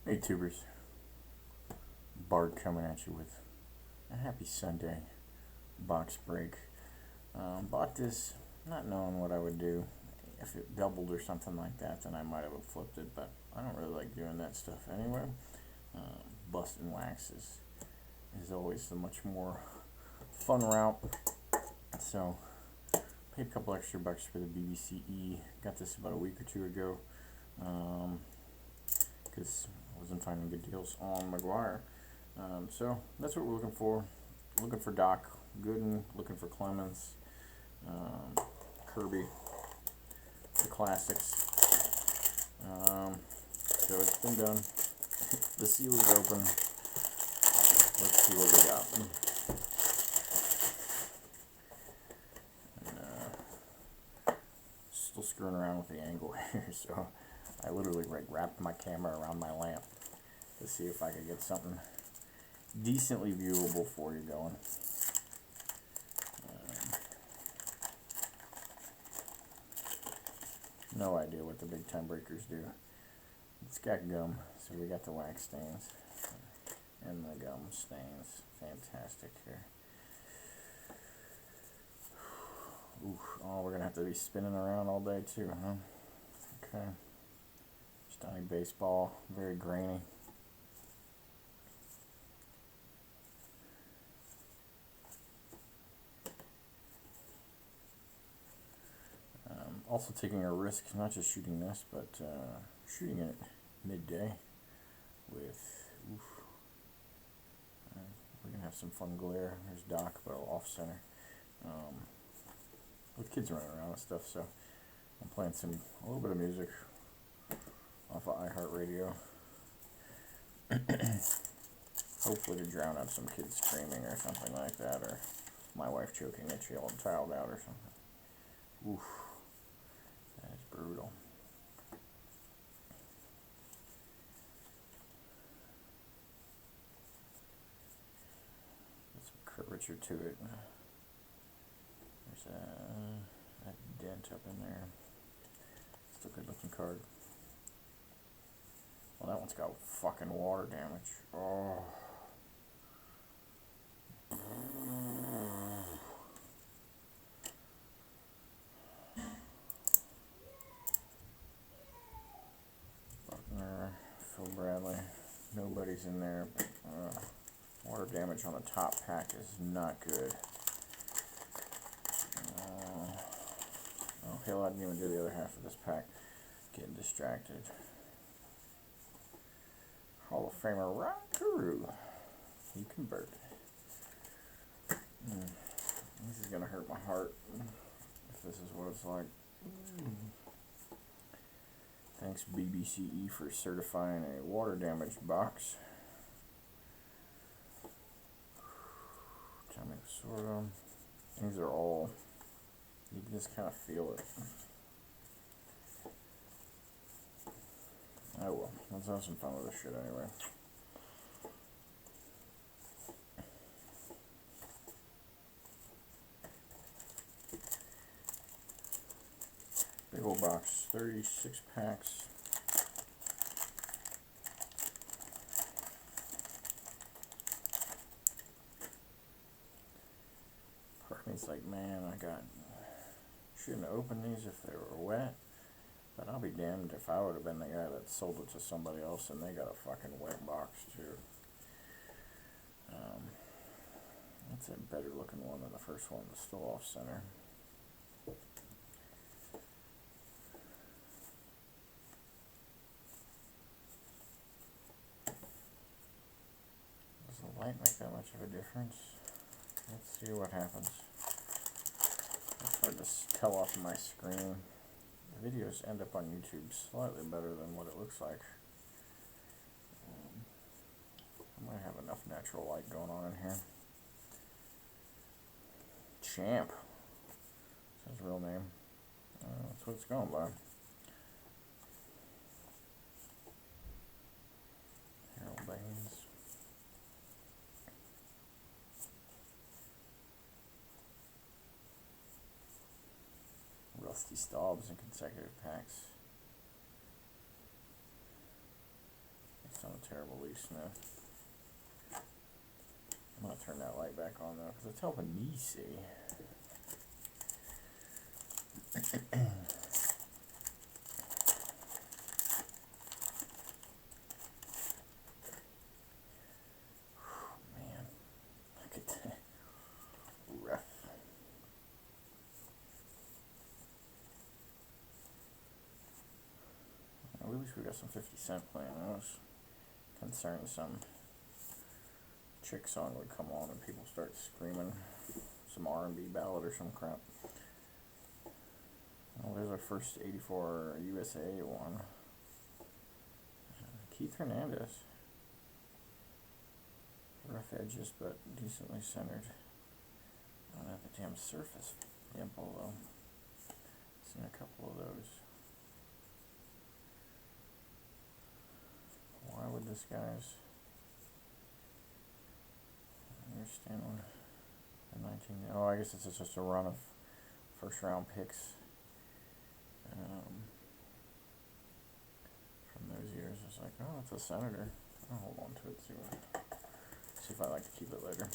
Hey tubers, Bart coming at you with a happy Sunday box break. Bought this not knowing what I would do. If it doubled or something like that, then I might have flipped it, but I don't really like doing that stuff anyway. Busting wax is always the much more fun route. So, paid a couple extra bucks for the BBCE. Got this about a week or two ago because I wasn't finding good deals on McGuire. So that's what we're looking for. Looking for Doc Gooden, looking for Clemens, Kirby, the classics. So it's been done. The seal is open. Let's see what we got. Still screwing around with the angle here, so I literally wrapped my camera around my lamp to see if I could get something decently viewable for you going. No idea what the big time breakers do. It's got gum, so we got the wax stains and the gum stains. Fantastic here. Ooh, oh, we're gonna have to be spinning around all day too, huh? Okay. Stunning baseball, very grainy. Also taking a risk, not just shooting this, but shooting it midday with, we're going to have some fun glare. There's Doc, but off center. With kids running around and stuff, so I'm playing a little bit of music off of iHeartRadio. Hopefully to drown out some kids screaming or something like that, or my wife choking a child out or something. Oof. That's brutal. Get some curvature to it. There's a dent up in there. Still good looking card. Well, that one's got fucking water damage. Oh. Buckner, Phil Bradley. Nobody's in there. Water damage on the top pack is not good. Oh, hell, I didn't even do the other half of this pack. Getting distracted. Hall of Famer Ron Carew. You convert. This is gonna hurt my heart if this is what it's like. Thanks BBCE for certifying a water damaged box. Tommy Sordo. These are all, you can just kind of feel it. Oh well, let's have some fun with this shit anyway. Big old box, 36 packs. Part of me's like, man, shouldn't have opened these if they were wet. But I'll be damned if I would have been the guy that sold it to somebody else and they got a fucking wet box too. That's a better looking one than the first one. It's still off center. Does the light make that much of a difference? Let's see what happens. It's hard to tell off my screen. The videos end up on YouTube slightly better than what it looks like. I might have enough natural light going on in here. Champ. That's his real name. That's what it's going by. Harold Baines. Rusty Staubs in consecutive packs. It's on terrible Lee Smith. I'm going to turn that light back on though, because it's helping me see. Man, look at that. Rough. At least we got some 50 Cent playing. I was concerned some chick song would come on and people start screaming some R&B ballad or some crap. Oh, there's our first 84 USA one. Keith Hernandez. Rough edges, but decently centered. I don't have the damn surface dimple though. Seen a couple of those. Why would this guy's? I understand one. The 19. Oh, I guess it's just a run of first round picks from those years. It's like, oh, it's a senator. I'll hold on to it. See if I like to keep it later.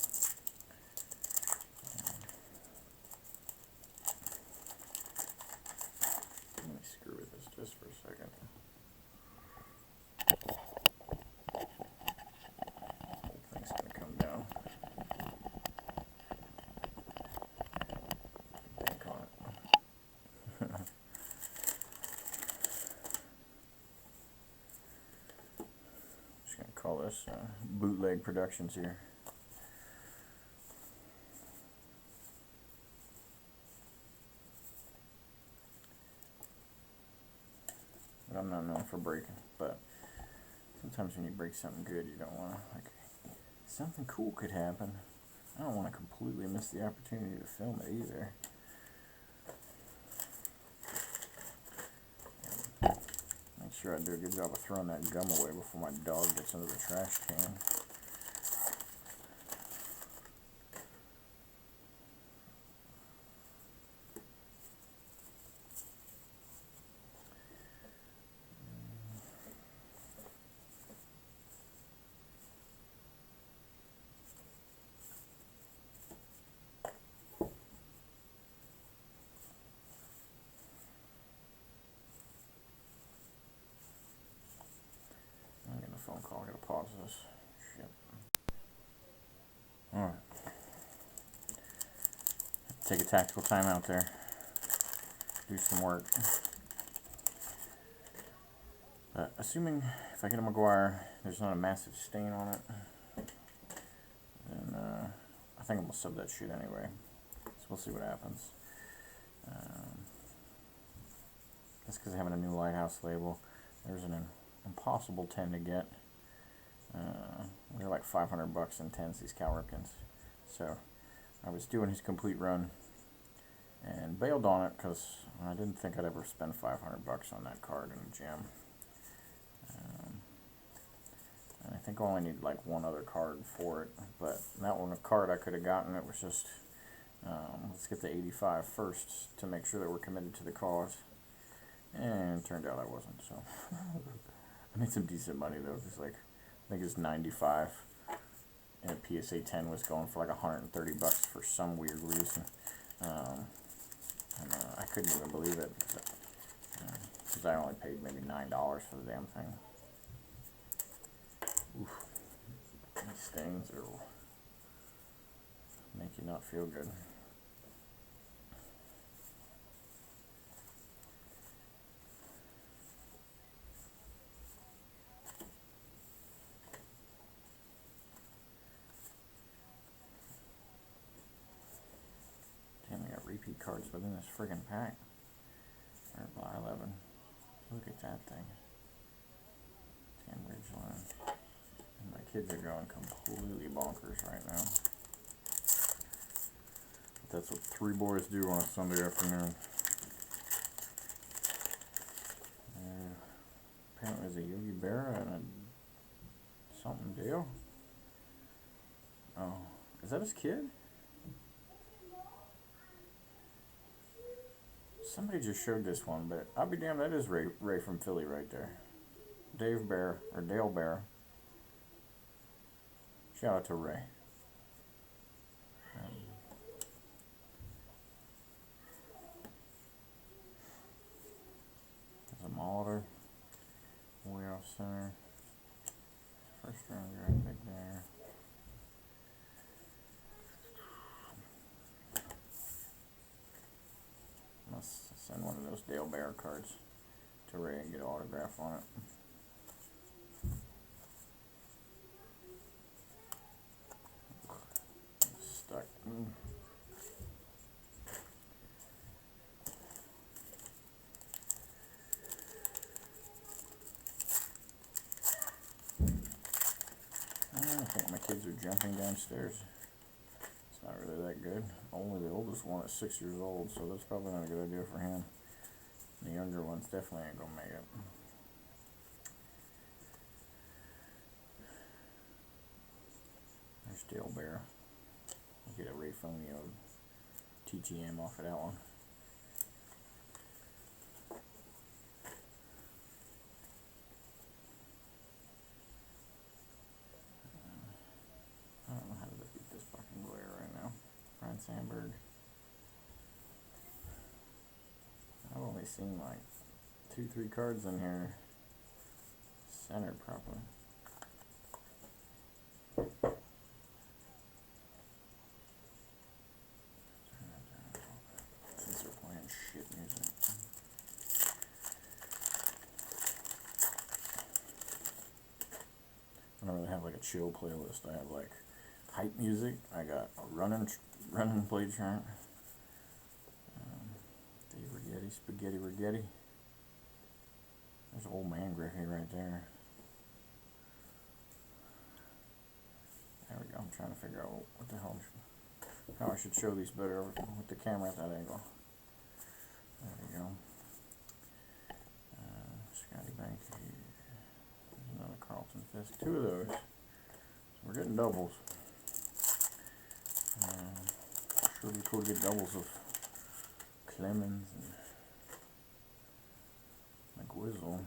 Let me screw with this just for a second. Whole thing's gonna come down. Bank on it. Just gonna call this bootleg productions here. I'm not known for breaking, but sometimes when you break something good, you don't want to, like, something cool could happen. I don't want to completely miss the opportunity to film it either. Make sure I do a good job of throwing that gum away before my dog gets into the trash can. I'm getting a phone call. I gotta pause this. Shit. Alright. Take a tactical time out there. Do some work. But assuming if I get a McGuire, there's not a massive stain on it, then I think I'm gonna sub that shit anyway. So we'll see what happens. That's because having a new Lighthouse label. There's an impossible 10 to get. They're like $500 in 10s, these Cal Ripkens. So I was doing his complete run and bailed on it because I didn't think I'd ever spend $500 on that card in a gym. And I think I only needed like one other card for it, but that one, a card I could have gotten, it was just, let's get the 85 first to make sure that we're committed to the cause. And it turned out I wasn't, so I made some decent money though. It was like, I think it's 95, and a PSA 10 was going for like $130 for some weird reason. And I couldn't even believe it because I only paid maybe $9 for the damn thing. Oof. These stains are make you not feel good. Damn, we got repeat cards within this friggin' pack. Or by 11. Look at that thing. Damn Ridgeline. And my kids are going completely bonkers right now. But that's what three boys do on a Sunday afternoon. Apparently there's a Yogi Berra and a something deal. Oh, is that his kid? Somebody just showed this one, but I'll be damned, that is Ray from Philly right there. Dave Bear, or Dale Bear. Shout out to Ray. There's a Molitor way off center. First round graphic there. Let's send one of those Dale Bear cards to Ray and get an autograph on it. It's stuck. I think my kids are jumping downstairs. It's not really that good. Only the oldest one is 6 years old, so that's probably not a good idea for him. The younger ones definitely ain't gonna make it. There's Dale Bear. I'll get a Ray Fonio TTM off of that one. I don't know how to beat this fucking glare right now. Brian Sandberg. I've only seen like 2-3 cards in here centered properly. Since they're playing shit music. I don't really have like a chill playlist. I have like hype music. I got a running play chart. The Spaghetti Rigetti. There's Old Man Griffey right there. There we go. I'm trying to figure out what the hell, how I should show these better with the camera at that angle. There we go. Scotty Bank. There's another Carlton Fisk. 2 of those. So we're getting doubles. Sure be cool to get doubles of Clemens and McWizzle.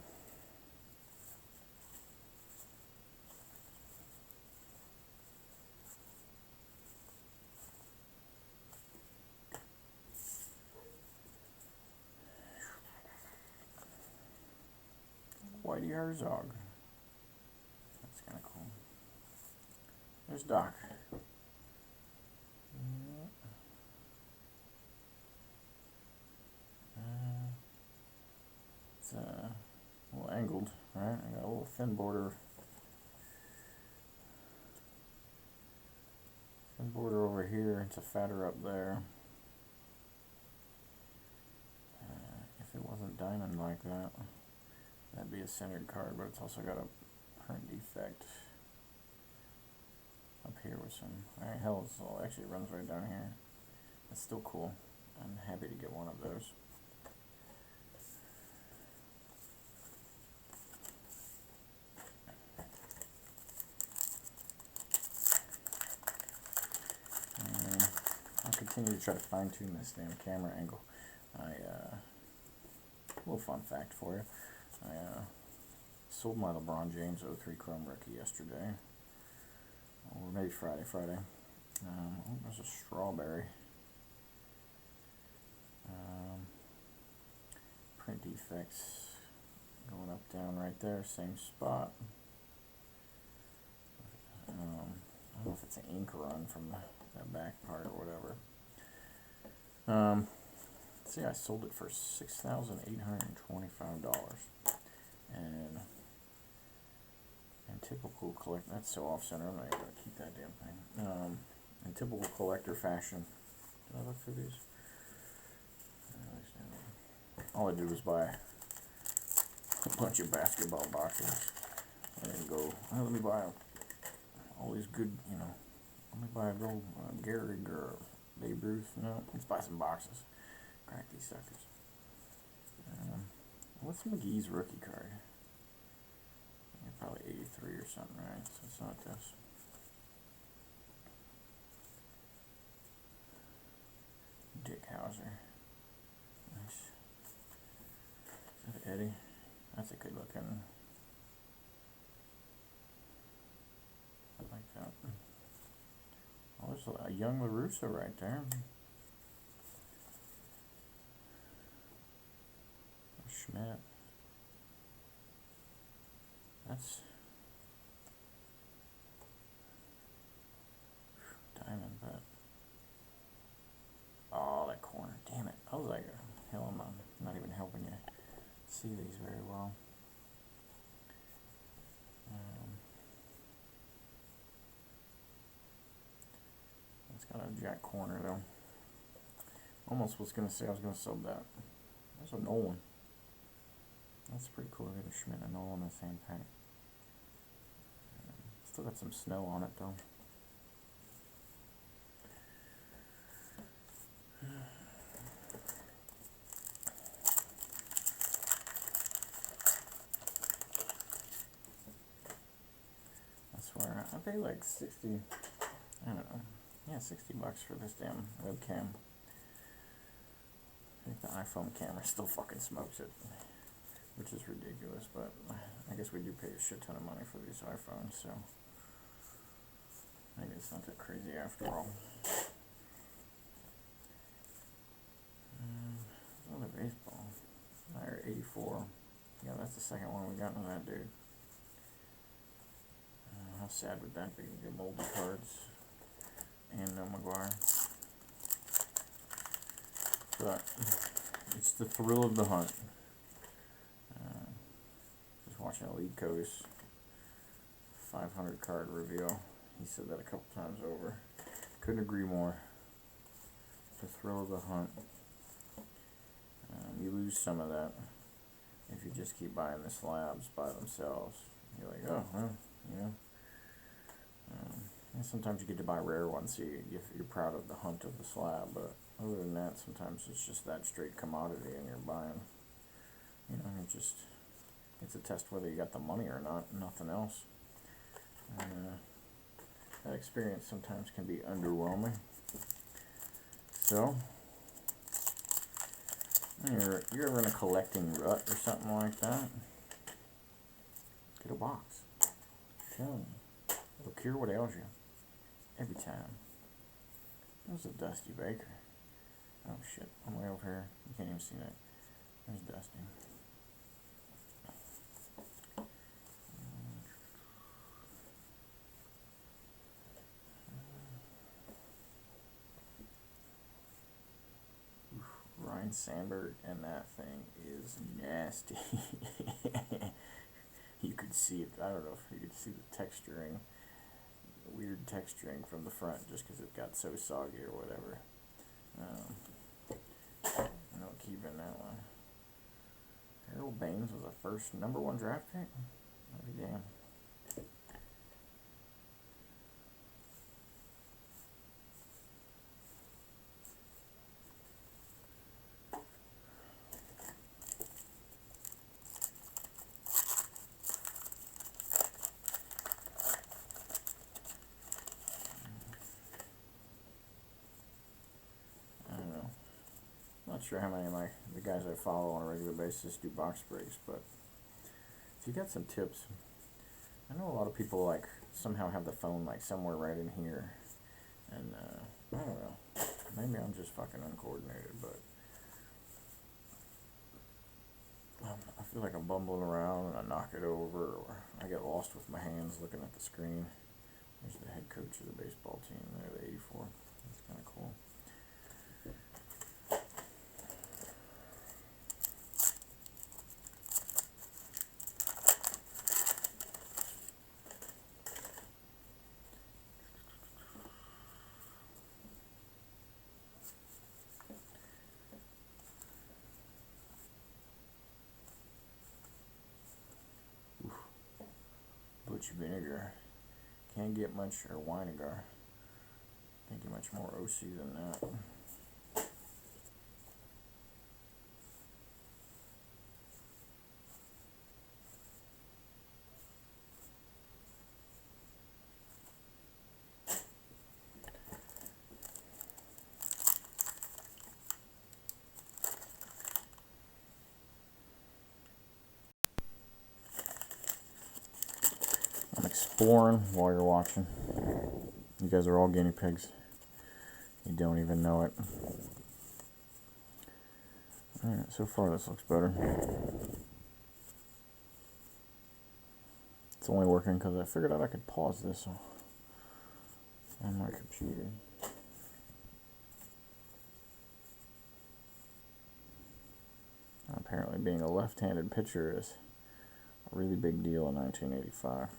Whitey Herzog. That's kind of cool. There's Doc. It's a little angled, right? I got a little thin border. Thin border over here. It's a fatter up there. If it wasn't diamond like that, that'd be a centered card, but it's also got a print defect up here with some. Alright, hell, actually it runs right down here. That's still cool. I'm happy to get one of those. And I'll continue to try to fine tune this damn camera angle. A little fun fact for you. I sold my LeBron James 03 Chrome rookie yesterday. Or maybe Friday. There's a strawberry. Print defects going up, down right there, same spot. I don't know if it's an ink run from that back part or whatever. See, I sold it for $6,825, and in typical collect, that's so off center. I'm not even gonna keep that damn thing. In typical collector fashion, did I look through these? All I did was buy a bunch of basketball boxes and then go, oh, let me buy all these good, let me buy a gold Gehrig or Babe Ruth. No, let's buy some boxes. Crack these suckers. What's McGee's rookie card? Probably 83 or something, right? So it's not this. Dick Hauser. Nice. Is that Eddie? That's a good looking. I like that. There's a young LaRusso right there. Schmidt. That's diamond, but oh, that corner, damn it! I was like, hell, I'm not even helping you see these very well. It's got a jack corner though. Almost was gonna say I was gonna sub that. There's a Nolan. That's pretty cool. We got a Schmidt and a Nolan in the same pack. Still got some snow on it though. I swear, I paid like 60, I don't know, yeah, $60 for this damn webcam. I think the iPhone camera still fucking smokes it, which is ridiculous, but I guess we do pay a shit ton of money for these iPhones, so maybe it's not that crazy after all. Another baseball. 84. Yeah, that's the second one we got with that dude. How sad would that be? Get moldy cards and no McGuire. But it's the thrill of the hunt. Just watching Elite Coast 500 card reveal. He said that a couple times over. Couldn't agree more. The thrill of the hunt. You lose some of that if you just keep buying the slabs by themselves. You're like, oh, well, you know. And sometimes you get to buy rare ones, so you're proud of the hunt of the slab. But other than that, sometimes it's just that straight commodity, and you're buying. You know, it's a test whether you got the money or not. Nothing else. That experience sometimes can be underwhelming. So, you're ever in a collecting rut or something like that, get a box. Tell me. It'll cure what ails you. Every time. There's a Dusty Baker. Oh shit, I'm way over here. You can't even see that. There's Dusty. Ryan Sandberg, and that thing is nasty. You could see it. I don't know if you could see the texturing, weird texturing from the front, just because it got so soggy or whatever. No keeping that one. Harold Baines was a first #1 draft pick. I'll be damned. Not sure how many of the guys I follow on a regular basis do box breaks, but if you got some tips, I know a lot of people like somehow have the phone like somewhere right in here, and I don't know, maybe I'm just fucking uncoordinated, but I feel like I'm bumbling around and I knock it over, or I get lost with my hands looking at the screen. There's the head coach of the baseball team there, the 84. That's kind of cool. Butch Vinegar. Can't get much, or Weinegar. Can't get much more OC than that. I'm exploring while you're watching. You guys are all guinea pigs. You don't even know it. Alright, so far this looks better. It's only working because I figured out I could pause this on my computer. Apparently being a left-handed pitcher is a really big deal in 1985.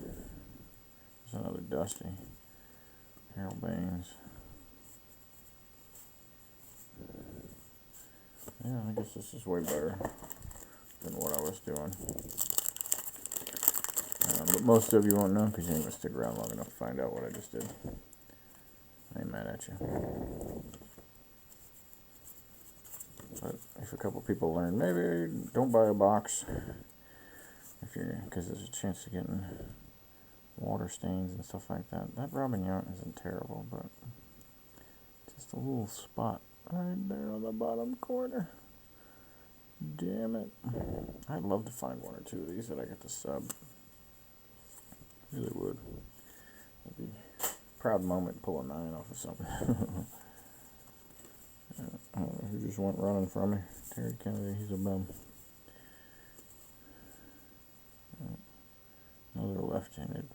There's another Dusty. Harold Baines. Yeah, I guess this is way better than what I was doing. But most of you won't know because you ain't going to stick around long enough to find out what I just did. I ain't mad at you. But if a couple people learn, maybe don't buy a box because there's a chance of getting water stains and stuff like that. That Robin Yount isn't terrible, but just a little spot right there on the bottom corner. Damn it. I'd love to find one or two of these that I get to sub. Really would. It'd be a proud moment to pull a 9 off of something. I don't know who just went running from me. Terry Kennedy, he's a bum. Another left-handed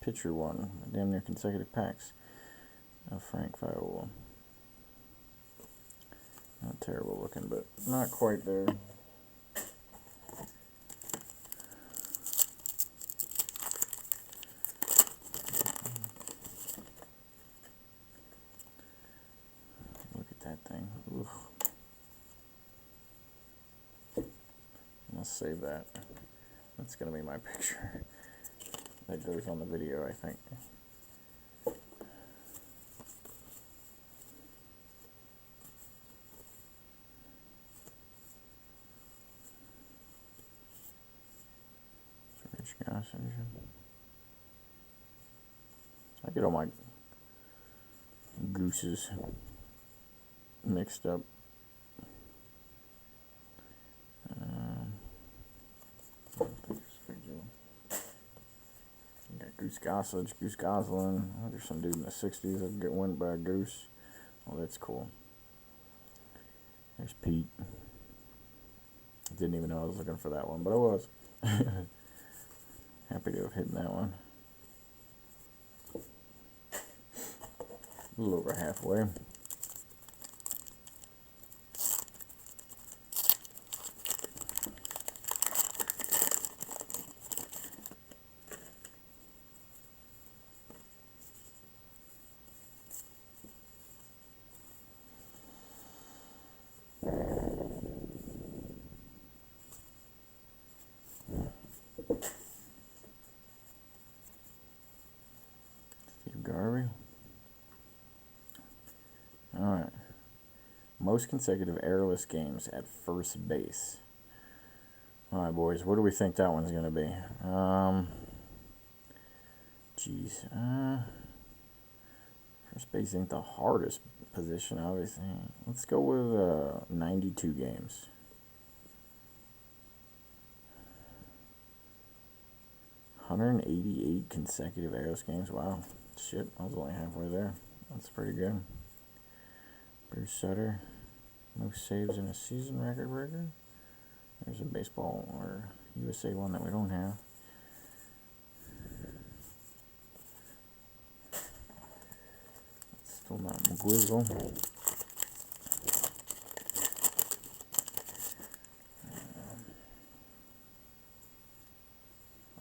pitcher one. Damn near consecutive packs. Frank 501. Not terrible looking, but not quite there. Look at that thing. Ugh. I'll save that. That's going to be my picture. That goes on the video, I think. Gosh, I get all my gooses mixed up. You got Goose Gossage, Goose Goslin. Oh, there's some dude in the 60s that get won by a goose. Oh, that's cool. There's Pete. Didn't even know I was looking for that one, but I was. Happy to have hit that one. A little over halfway. Garvey. Alright. Most consecutive errorless games at first base. Alright, boys. What do we think that one's going to be? First base ain't the hardest position, obviously. Let's go with 92 games. $188 consecutive errorless games. Wow. Shit, I was only halfway there. That's pretty good. Bruce Sutter, most saves in a season record breaker. There's a baseball or USA one that we don't have. It's still not McGwizzle.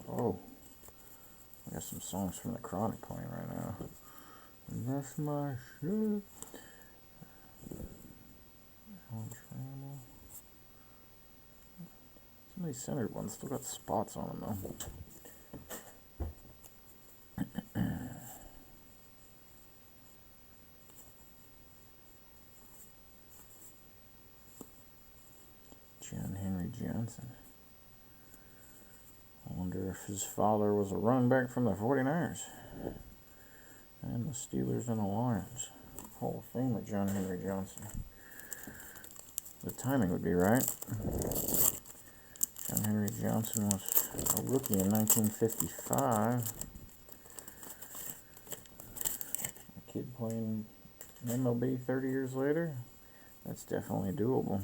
Oh, I got some songs from the Chronic playing right now. That's my shit. Some of these centered ones still got spots on them though. John Henry Johnson. I wonder if his father was a run back from the 49ers and the Steelers and the Lions. Hall of Famer John Henry Johnson. The timing would be right. John Henry Johnson was a rookie in 1955. I kid playing MLB 30 years later, that's definitely doable.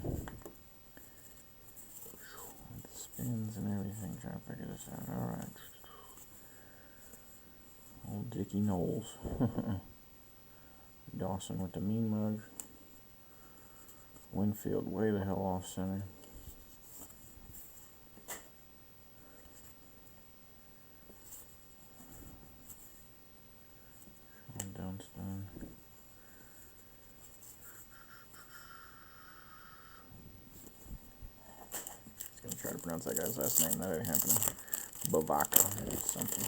Spins and everything, trying to figure this out. Alright. Old Dickie Knowles. Dawson with the mean mug. Winfield way the hell off center. Downstone. I was gonna try to pronounce that guy's last name. That ain't happening. Bavaca or something.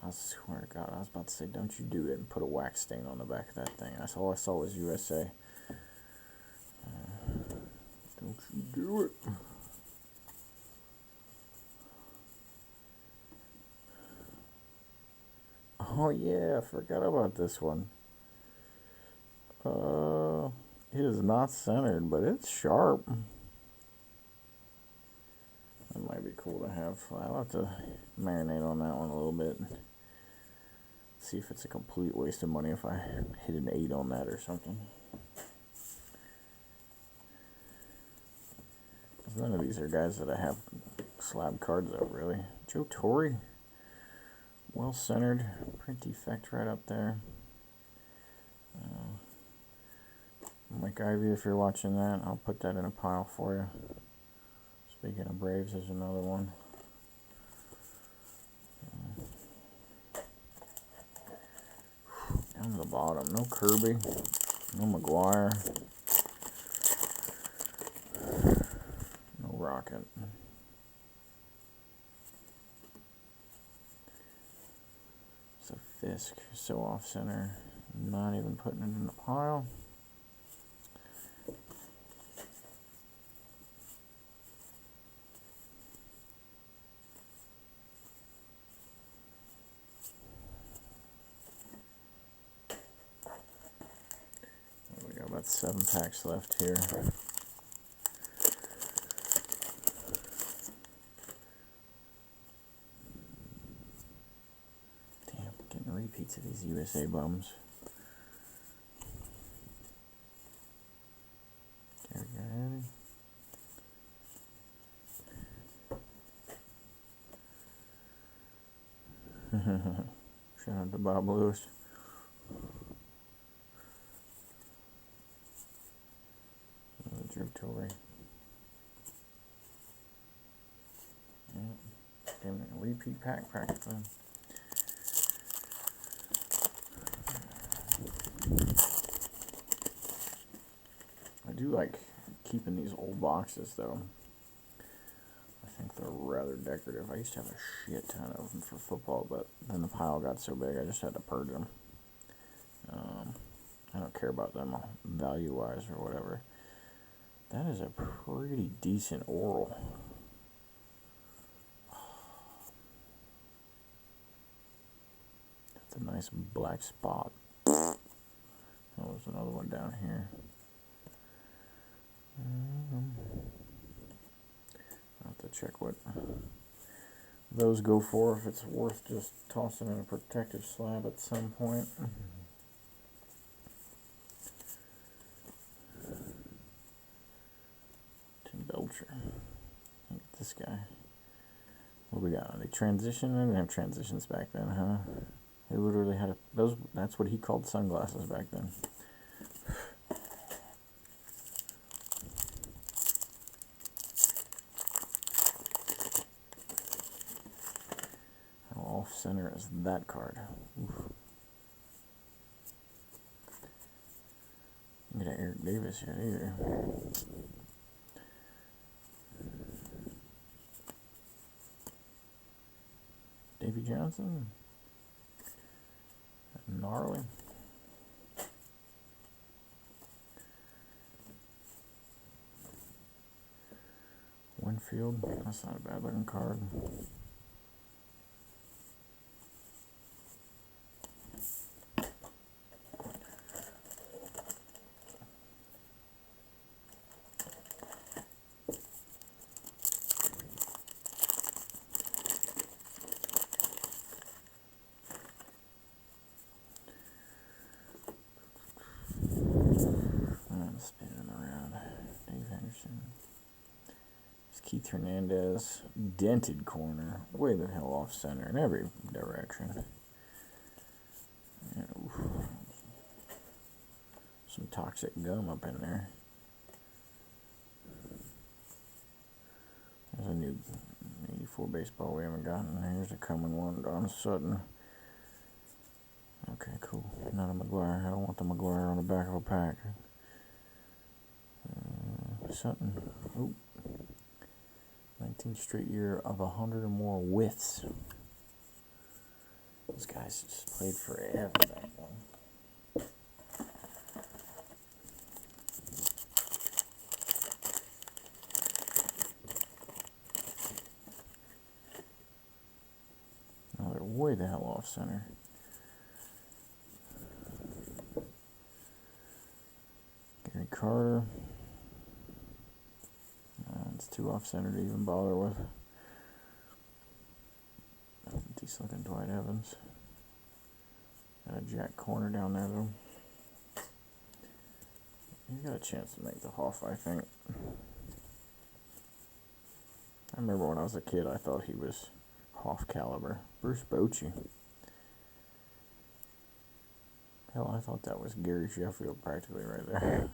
I swear to God, I was about to say, don't you do it and put a wax stain on the back of that thing. That's all I saw was USA. Don't you do it. Oh yeah, I forgot about this one. It is not centered, but it's sharp. That might be cool to have. I'll have to marinate on that one a little bit. See if it's a complete waste of money if I hit an 8 on that or something. None of these are guys that I have slab cards of, really. Joe Torre, well centered, print defect right up there. Mike Ivy, if you're watching that, I'll put that in a pile for you. Speaking of Braves, there's another one. Down to the bottom, no Kirby, no McGuire, no Rocket. So Fisk, so off center, not even putting it in the pile. We got about 7 packs left here. Damn, getting repeats of these USA bums. Shout out to Bob Lewis. Drew Torre. Yeah. Damn it, repeat pack practically. I do like keeping these old boxes though. I think they're rather decorative. I used to have a shit ton of them for football, but then the pile got so big I just had to purge them. I don't care about them value-wise or whatever. That is a pretty decent oral. That's a nice black spot. Oh, there's another one down here. I'll have to check what those go for, if it's worth just tossing in a protective slab at some point. Tim Belcher. Look at this guy. What we got? Are they transition? They didn't have transitions back then, huh? They literally had those. That's what he called sunglasses back then. How off center is that card? Oof. Get an Eric Davis here either. Davy Johnson. Gnarly. Winfield. That's not a bad looking card. It's Keith Hernandez. Dented corner. Way the hell off center in every direction. And, some toxic gum up in there. There's a new 84 baseball we haven't gotten. Here's a coming one. Don Sutton. Okay, cool. Not a McGuire. I don't want the McGuire on the back of a pack. Sutton. Oh. 19th straight year of 100 or more whiffs. Those guys just played forever back then. Oh, they're way the hell off center. Gary Carter. It's too off center to even bother with. Decent looking Dwight Evans. Got a jack corner down there though. He's got a chance to make the Hoff, I think. I remember when I was a kid, I thought he was Hoff caliber. Bruce Bochy. Hell, I thought that was Gary Sheffield practically right there.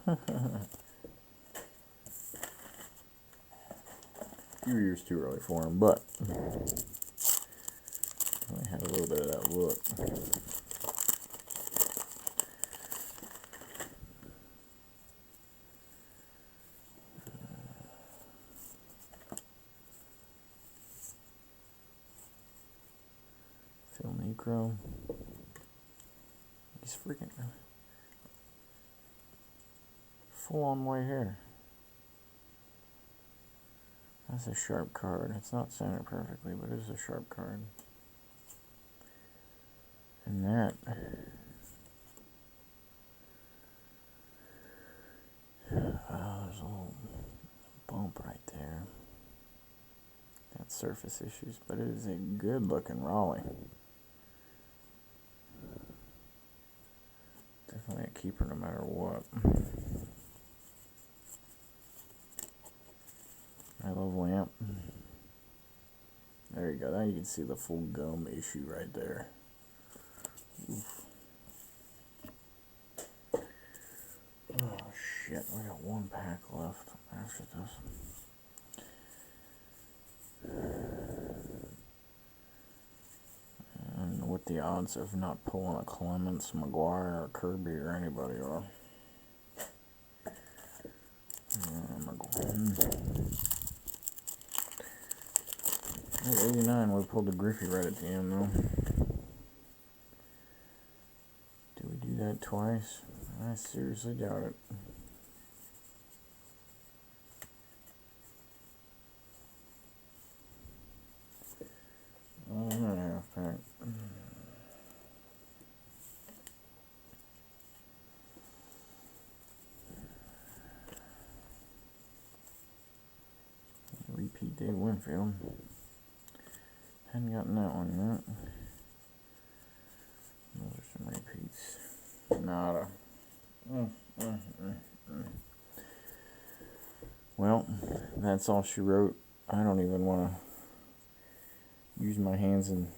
A few years too early for him, but I had a little bit of that look. Phil Necro. He's freaking full on white hair. That's a sharp card. It's not centered perfectly, but it is a sharp card. And that, there's a little bump right there. Got surface issues, but it is a good looking Raleigh. Definitely a keeper no matter what. I love lamp. There you go. Now you can see the full gum issue right there. Oof. Oh shit, we got one pack left after this. And what the odds of not pulling a Clements, McGuire, or Kirby, or anybody are. At 89, we pulled the Griffey right at the end, though. Do we do that twice? I seriously doubt it. Half pack. Repeat Dave Winfield. Hadn't gotten that one yet. Those are some repeats. Nada. Well, that's all she wrote. I don't even want to use my hands and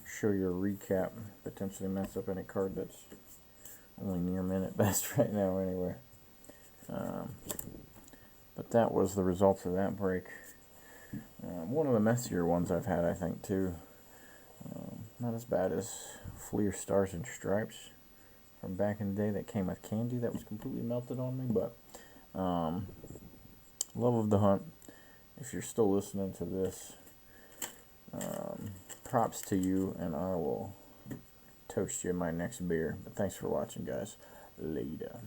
show you a recap. Potentially mess up any card that's only near minute best right now anyway. But that was the results of that break. One of the messier ones I've had, I think, too. Not as bad as Fleer Stars and Stripes from back in the day that came with candy that was completely melted on me, but love of the hunt. If you're still listening to this, props to you, and I will toast you in my next beer. But thanks for watching, guys. Later.